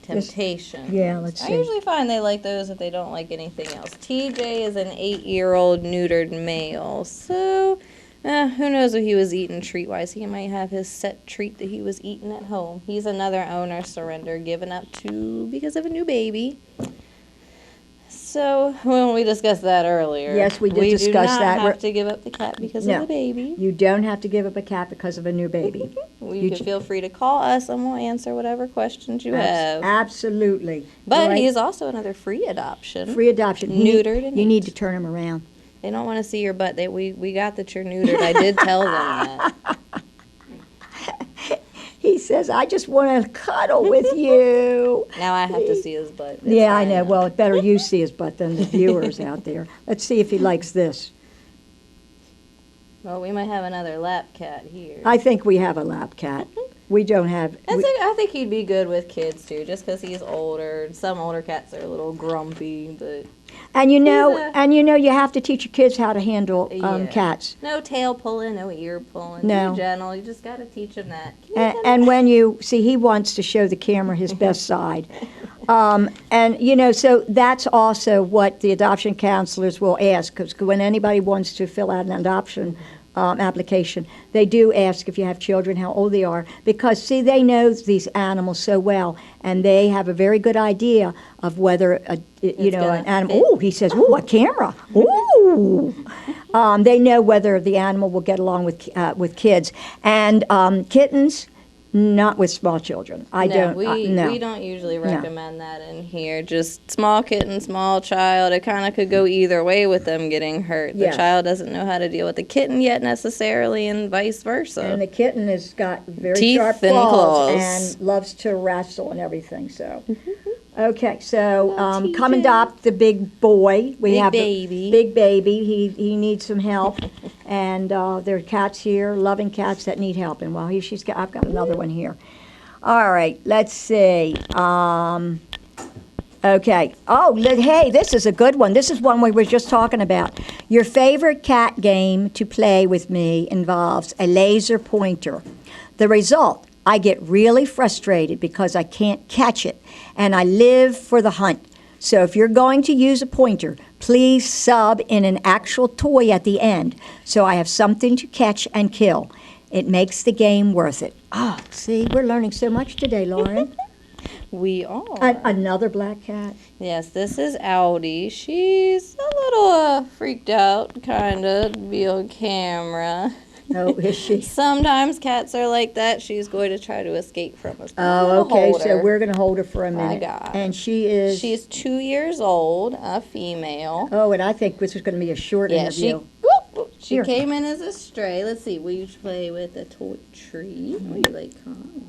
Temptation. yeah, let's I see. usually find they like those if they don't like anything else. TJ is an 8-year-old neutered male, so who knows what he was eating treat-wise. He might have his set treat that he was eating at home. He's another owner surrender given up to because of a new baby. So, when we discussed that earlier. Yes, we did discuss that. We do not We're- have to give up the cat because No. of the baby. You don't have to give up a cat because of a new baby. You You can j- feel free to call us and we'll answer whatever questions you have. Absolutely. But Right? he is also another free adoption. Free adoption. Neutered and You need neat. to turn him around. They don't want to see your butt. We got that you're neutered. I did tell them that. He says, I just want to cuddle with you. Now I have to see his butt. It's Yeah, I fine know. now. Well, it's better you see his butt than the viewers out there. Let's see if he likes this. Well, we might have another lap cat here. I think we have a lap cat. We don't have. I think he'd be good with kids too, just because he's older. Some older cats are a little grumpy, but And you know, He's a- you have to teach your kids how to handle Yeah. cats. no tail pulling, no ear pulling. No. Too gentle. You just got to teach him that. And when you see, he wants to show the camera his best side. And, you know, so that's also what the adoption counselors will ask, because when anybody wants to fill out an adoption application, they do ask if you have children, how old they are, because, see, they know these animals so well, and they have a very good idea of whether, an animal, fit. oh, he says, ooh, a camera, ooh. They know whether the animal will get along with kids. And kittens, Not with small children. I don't. No. We don't usually recommend that in here. Just small kitten, small child. It kind of could go either way with them getting hurt. The Yes. child doesn't know how to deal with the kitten yet necessarily, and vice versa. And the kitten has got very Teeth sharp and claws, claws. and loves to wrestle and everything. So, okay. So, TJ. come adopt the big boy. We Big have baby. the big baby. He needs some help, and there are cats here, loving cats that need help. And while I've got another one here. All right. Let's see. Okay. Oh, hey, this is a good one. This is one we were just talking about. Your favorite cat game to play with me involves a laser pointer. The result, I get really frustrated because I can't catch it, and I live for the hunt. So if you're going to use a pointer, please sub in an actual toy at the end so I have something to catch and kill. It makes the game worth it. Ah, see, we're learning so much today, Lauren. We are. Another black cat. Yes, this is Audi. She's a little freaked out, kind of, to be on camera. Oh, is she? Sometimes cats are like that. She's going to try to escape from us. Oh, okay, so we're going to hold her for a minute. God. And she is... She's 2 years old, a female. Oh, and I think this is going to be a short Yeah, interview. she Here. came in as a stray. Let's see, will you play with a toy tree? Will you like Connie?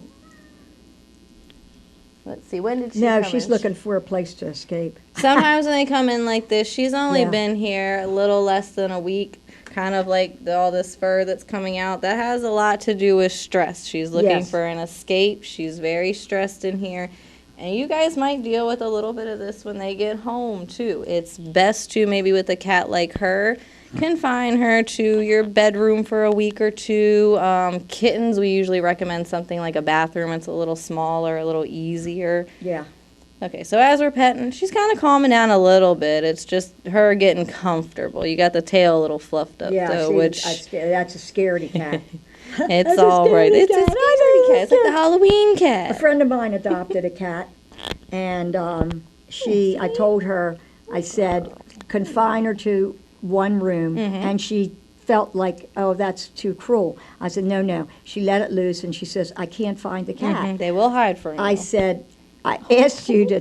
Let's see, when did she No, come she's in? looking for a place to escape. Sometimes when they come in like this, she's only Yeah. been here a little less than a week. Kind of like all this fur that's coming out. That has a lot to do with stress. She's looking Yes. for an escape. She's very stressed in here. And you guys might deal with a little bit of this when they get home, too. It's best to, maybe with a cat like her, confine her to your bedroom for a week or two. Kittens, we usually recommend something like a bathroom. It's a little smaller, a little easier. Yeah. Okay, so as we're petting, she's kind of calming down a little bit. It's just her getting comfortable. You got the tail a little fluffed up, Yeah, though, see, which that's a scaredy cat. it's That's a all right. scaredy It's a cat. scaredy I know, cat. It's like the yeah. Halloween A cat. friend of mine adopted a cat, and I told her, I said, confine her to one room, and she felt like, oh, that's too cruel. I said, no. She let it loose, and she says, I can't find the cat. They will hide from you. I said, I asked you to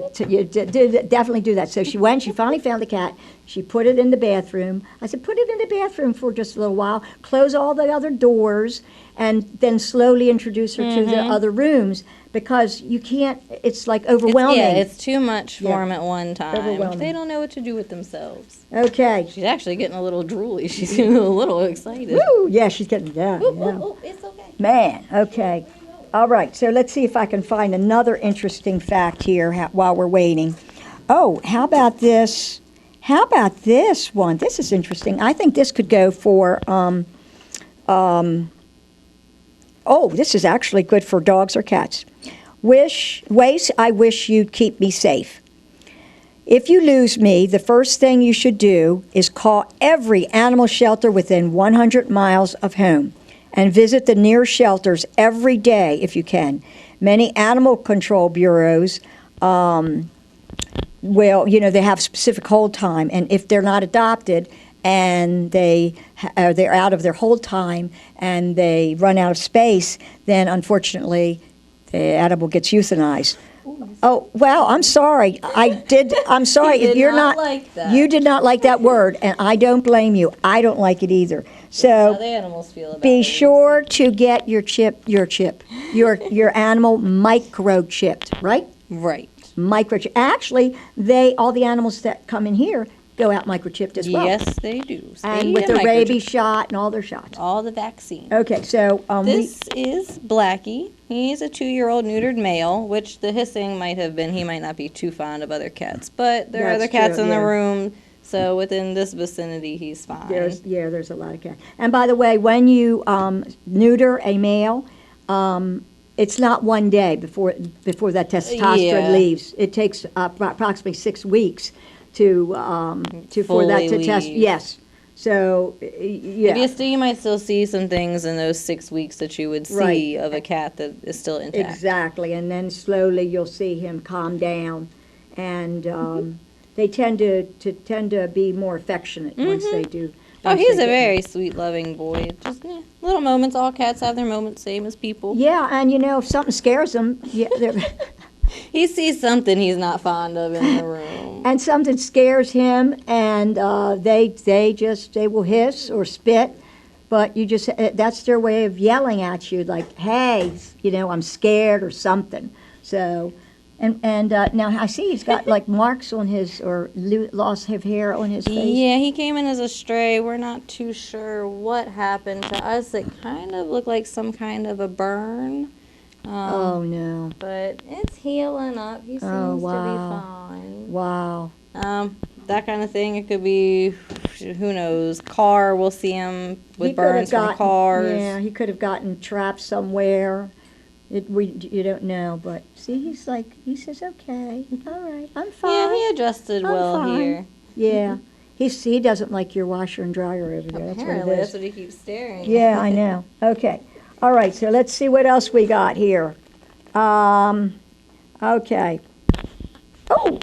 definitely do that. So she went, she finally found the cat. She put it in the bathroom. I said, put it in the bathroom for just a little while, close all the other doors, and then slowly introduce her to the other rooms, because you can't, it's like overwhelming. It's too much for Yeah. them at one time. Overwhelming. They don't know what to do with themselves. Okay. She's actually getting a little drooly. She's getting a little excited. Woo! Yeah, she's getting, yeah. It's okay. Man, okay. All right, so let's see if I can find another interesting fact here while we're waiting. Oh, how about this? How about this one? This is interesting. I think this could go for, this is actually good for dogs or cats. Ways I wish you'd keep me safe. If you lose me, the first thing you should do is call every animal shelter within 100 miles of home, and visit the nearest shelters every day if you can. Many animal control bureaus they have specific hold time, and if they're not adopted and they're out of their hold time and they run out of space, then unfortunately the animal gets euthanized. Oh, well, I'm sorry. I'm sorry. He did You're not like that. You did not like that word, and I don't blame you. I don't like it either. How So the animals feel about be it. sure to get your animal microchipped, right? Right. Microchip. Actually, all the animals that come in here go out microchipped as well. Yes, they do. And with the rabies shot and all their shots. All the vaccine. Okay, so This is Blackie. He's a 2-year-old neutered male, which the hissing might have been he might not be too fond of other cats. But there are That's other cats true, in the yeah. room, so within this vicinity, he's fine. there's a lot of cats. And by the way, when you neuter a male, it's not one day before that testosterone Yeah. leaves. It takes approximately 6 weeks for that to test. leave. Yes. So yeah. You might still see some things in those 6 weeks that you would see Right. of a cat that is still intact. Exactly, and then slowly you'll see him calm down, and they tend to be more affectionate once they do Oh, he's they a get very sweet, loving boy. Just little moments. All cats have their moments, same as people. Yeah, and if something scares them, yeah, He sees something he's not fond of in the room. and something scares him, and they will hiss or spit, but you just that's their way of yelling at you, like, hey, I'm scared or something. So, and now I see he's got like marks on his or loss of hair on his face. Yeah, he came in as a stray. We're not too sure what happened to us. It kind of looked like some kind of a burn. Oh no! But it's healing up. He seems Oh, to wow. be fine. Wow. That kind of thing. It could be, who knows, car. We'll see him with He could have burns from gotten- cars. Yeah, he could have gotten trapped somewhere. You don't know, but see, he says, okay, all right, I'm fine. Yeah, he adjusted I'm well fine. here. Yeah, he doesn't like your washer and dryer over there. That's what Apparently, it that's is. what he keeps staring. Yeah, I know. Okay, all right. So let's see what else we got here. Okay. Oh,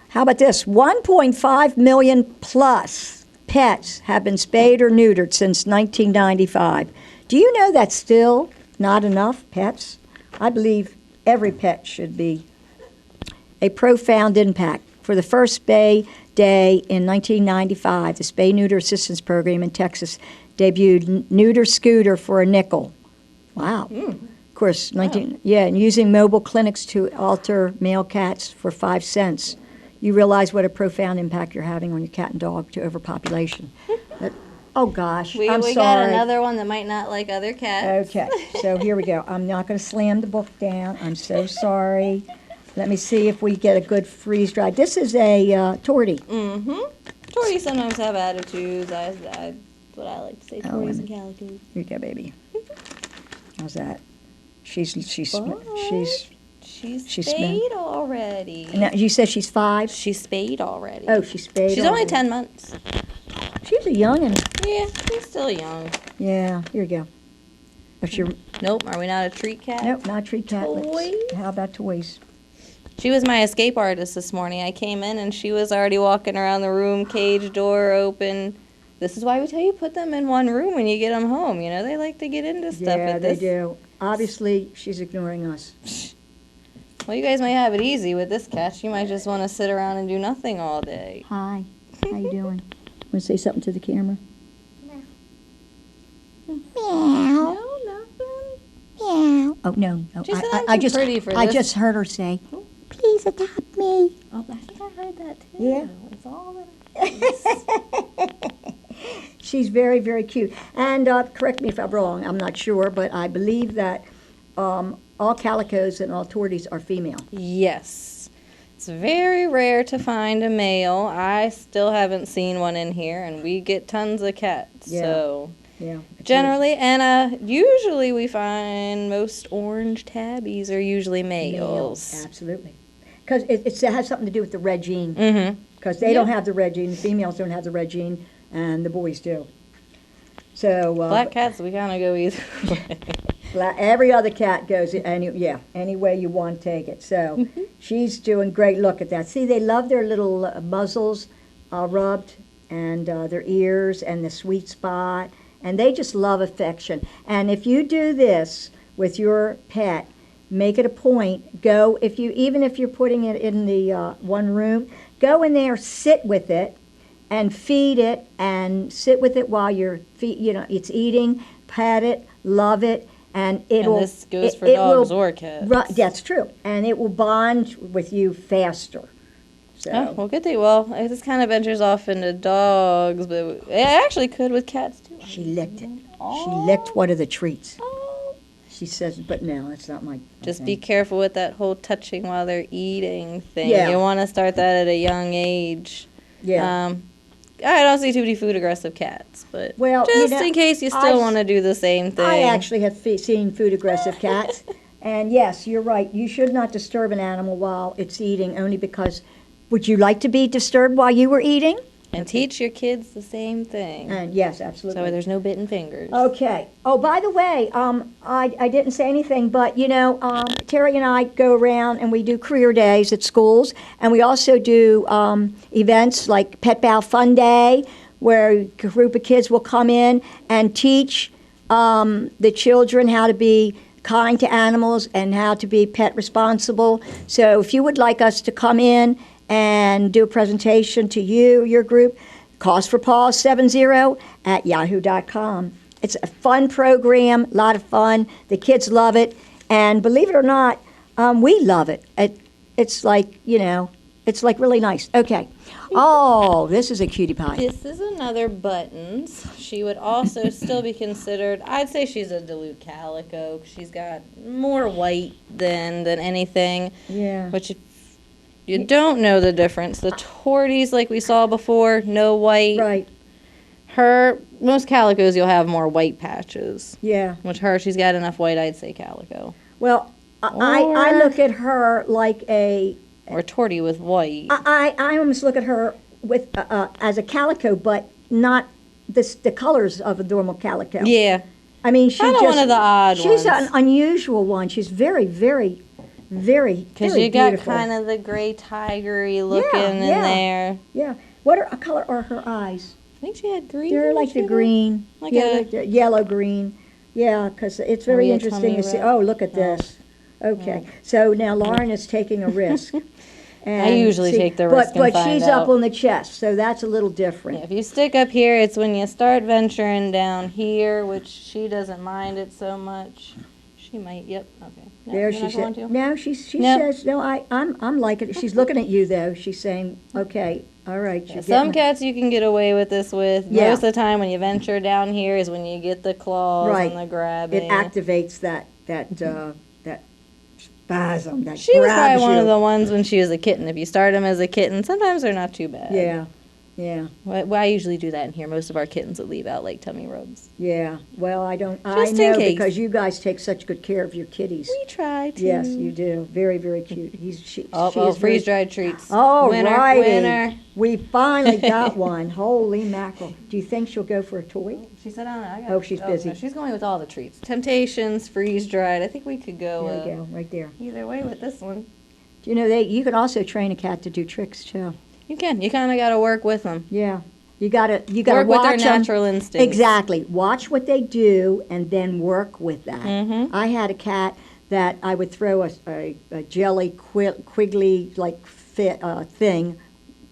how about this? 1.5 million plus pets have been spayed or neutered since 1995. Do you know that's still not enough pets? I believe every pet should be a profound impact. For the first spay day in 1995, the Spay Neuter Assistance Program in Texas debuted Neuter Scooter for a nickel. Wow. Of course, and using mobile clinics to alter male cats for 5 cents. You realize what a profound impact you're having on your cat and dog to overpopulation. Oh gosh, We I'm got sorry. another one that might not like other cats. Okay, so here we go. I'm not going to slam the book down. I'm so sorry. Let me see if we get a good freeze dry. This is a tortie. Mm-hmm. Torties sometimes have attitudes. That's what I like to say. Oh, Torties and- and calicos. Here you go, baby. How's that? She's She's She's spayed already. now you said she's 5. She's spayed already. Oh, she's spayed. She's only already. 10 months. She's a youngin'. Yeah, she's still young. Yeah, here you go. If you're Nope, are we not a treat cat? nope, not treat catlets. Toys? How about toys? She was my escape artist this morning. I came in and she was already walking around the room, cage door open. This is why we tell you put them in one room when you get them home. You know, they like to get into stuff Yeah, at they this. do. Obviously, she's ignoring us. Well, you guys might have it easy with this cat. She might just want to sit around and do nothing all day. Hi, how you doing? Want to say something to the camera? Meow. No, nothing. Meow. Oh no, no. She said I'm I too just pretty for I this. just heard her say, "Please adopt me." Oh, I think I heard that too. Yeah. It's all that. She's very, very cute. And correct me if I'm wrong, I'm not sure, but I believe that all calicos and all torties are female. Yes. It's very rare to find a male. I still haven't seen one in here, and we get tons of cats. Yeah. So Yeah. generally, and usually we find most orange tabbies are usually males. Absolutely. Because it has something to do with the red gene. Mm-hmm. Because they don't have the red gene, the females don't have the red gene, and the boys do. So Black cats, we kind of go either way. every other cat goes any way you want to take it. So she's doing great. Look at that. See, they love their little muzzles rubbed and their ears and the sweet spot, and they just love affection. And if you do this with your pet, make it a point. Even if you're putting it in the one room, go in there, sit with it, and feed it, and sit with it while it's eating. Pet it, love it, and it'll. And this goes for it dogs will, or cats. That's true, and it will bond with you faster. So. Oh, well, good thing. Well, this kind of ventures off into dogs, but it actually could with cats too. She licked it. Oh. She licked one of the treats. Oh. She says, but no, that's not my. Just be careful with that whole touching while they're eating thing. Yeah. You want to start that at a young age. Yeah. I don't see too many food aggressive cats, but Well, just in case you still want to do the same thing. I actually have seen food aggressive cats, and yes, you're right. You should not disturb an animal while it's eating, only because. Would you like to be disturbed while you were eating? And teach your kids the same thing. And yes, absolutely. So there's no bitten fingers. Okay. Oh, by the way, I didn't say anything, but Terry and I go around and we do career days at schools, and we also do events like Pet Bow Fun Day, where a group of kids will come in and teach the children how to be kind to animals and how to be pet responsible. So if you would like us to come in and do a presentation to you, your group, call us for Paws 70@yahoo.com. It's a fun program, a lot of fun. The kids love it. And believe it or not, we love it. It's like, it's like really nice. Okay. Oh, this is a cutie pie. This is another Buttons. She would also still be considered, I'd say she's a Duluth Calico. 'Cause she's got more white than anything. Yeah. But you don't know the difference. The torties, like we saw before, no white. Right. Most calicos, you'll have more white patches. Yeah. Which she's got enough white, I'd say calico. Well, I look at her like a... Or tortie with white. I almost look at her with as a calico, but not the colors of a normal calico. Yeah. I mean, she's Kinda one of the odd She's ones. an unusual one. She's very, very, very, Because very you got beautiful. kind of the gray tigery looking in yeah. there. Yeah. What color are her eyes? I think she had green. They're like the green. Like yeah, a- like the yellow green. Yeah, because it's very Maybe a interesting to tummy see. rub. Oh, look at this. Okay. So now Lauren is taking a risk. And usually take the risk and But find she's up out. on the chest, so that's a little different. Yeah, if you stick up here, it's when you start venturing down here, which she doesn't mind it so much. She might. Yep. Okay. No, There you're she not going said. to? No, she No. says no. I'm liking it. She's looking at you though. She's saying, okay, all right. Yeah, you're some getting it." cats you can get away with this with. Yeah. Most of the time, when you venture down here, is when you get the claws Right. and the grabbing. It activates that spasm that She was grabs probably one you. of the ones when she was a kitten. If you start them as a kitten, sometimes they're not too bad. Yeah, yeah, Well, I usually do that in here. Most of our kittens would leave out like tummy rubs. yeah. Well, I don't. I Just in know case. because you guys take such good care of your kitties. We try to. Yes, you do. Very, very cute. She is Oh, very- freeze dried treats. Oh, winner, righty. winner. We finally got one. Holy mackerel. Do you think she'll go for a toy? She said, I got Oh, she's busy. no, she's going with all the treats. Temptations, freeze dried. I think we could go, There we go, right there. either way with this one. Do you know, you can also train a cat to do tricks, too. You can. You kind of got to work with them. Yeah. You gotta Work with watch their 'em. natural instincts. Exactly. Watch what they do and then work with that. Mhm. I had a cat that I would throw a jelly quiggly like thing,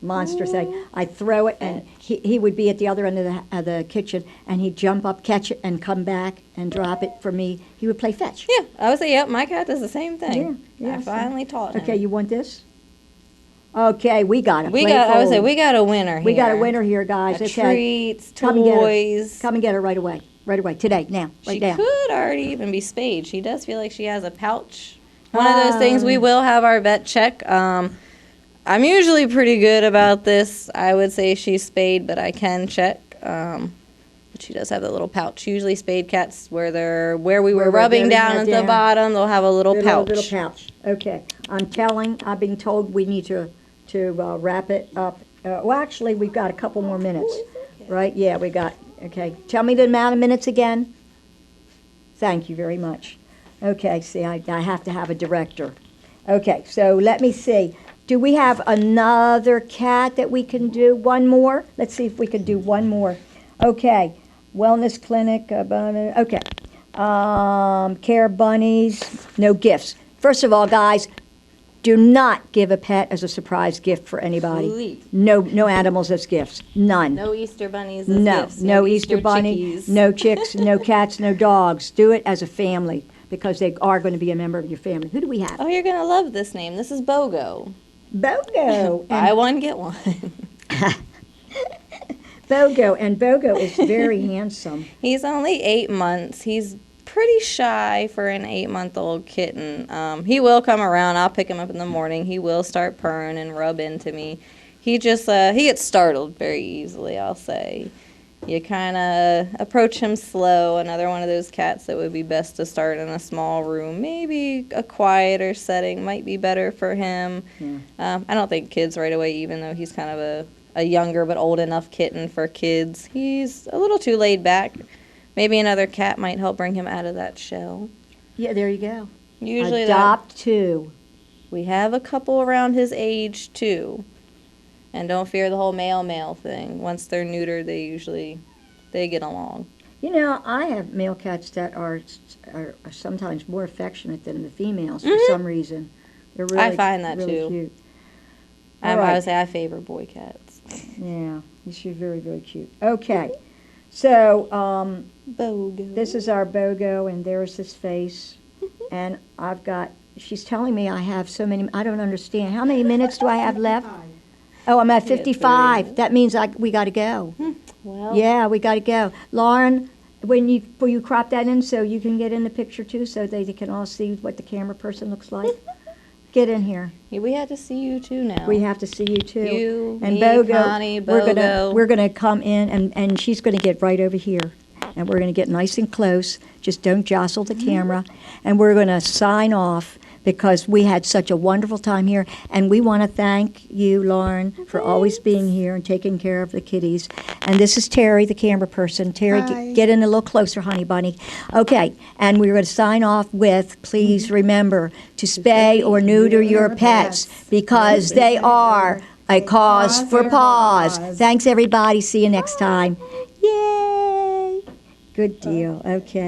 monster thing. I'd throw it and he would be at the other end of the kitchen and he'd jump up, catch it, and come back and drop it for me. He would play fetch. Yeah, I would say, yep, my cat does the same thing. Yeah, I so- finally taught him. Okay, you want this? Okay, we got it. I would say we got a winner here. We got a winner here, guys. Okay. Treats, Come and get her. toys. Come and get her right away. Right away. Today. Now. Right She now. could already even be spayed. She does feel like she has a pouch. One of those things we will have our vet check. I'm usually pretty good about this. I would say she's spayed, but I can check. But she does have the little pouch. Usually spayed cats where we were Where we're rubbing getting down that at the down. bottom, they'll have a little pouch. Little pouch. Okay. I'm being told we need to wrap it up. Well, actually, we've got a couple more minutes. Right? Yeah, we got, okay. Tell me the amount of minutes again. Thank you very much. Okay, see, I have to have a director. Okay, so let me see. Do we have another cat that we can do? One more? Let's see if we can do one more. Okay, wellness clinic, okay. Care bunnies, no gifts. First of all, guys, do not give a pet as a surprise gift for anybody. Please. No animals as gifts. None. No Easter bunnies as No, gifts. no Easter bunny, chickies. no chicks, no cats, no dogs. Do it as a family because they are going to be a member of your family. Who do we have? Oh, you're going to love this name. This is Bogo. Bogo. Buy one, get one. Bogo, and Bogo is very handsome. He's only 8 months. He's pretty shy for an 8-month-old kitten. He will come around. I'll pick him up in the morning. He will start purring and rub into me. He just he gets startled very easily, I'll say. You kind of approach him slow. Another one of those cats that would be best to start in a small room. Maybe a quieter setting might be better for him. Yeah. I don't think kids right away, even though he's kind of a younger but old enough kitten for kids. He's a little too laid back. Maybe another cat might help bring him out of that shell. Yeah, there you go. Usually Adopt two. we have a couple around his age too. And don't fear the whole male thing. Once they're neutered, they get along. You know, I have male cats that are sometimes more affectionate than the females for some reason. They're really, I find that really too. cute. I All right. would say I favor boy cats. Yeah, she's very, very cute. Okay, so Bogo. this is our Bogo, and there's his face. And I've got, she's telling me I have so many, I don't understand. How many minutes do I have left? Oh, I'm at 55. That means we got to go. Well, Yeah, we got to go. Lauren, will you crop that in so you can get in the picture too, so they can all see what the camera person looks like? Get in here. we had to see you too now. We have to see you too. You, and me, Bogo, Connie, we're gonna come in, and she's gonna get right over here, and we're gonna get nice and close. Just don't jostle the camera, and we're gonna sign off because we had such a wonderful time here, and we want to thank you, Lauren, for always being here and taking care of the kitties. And this is Terry, the camera person. Terry, get in a little closer, honey bunny. Okay, and we're going to sign off with, please remember to spay or neuter your pets because they are a cause for paws. Thanks, everybody. See you next time. Yay! Good deal. Okay.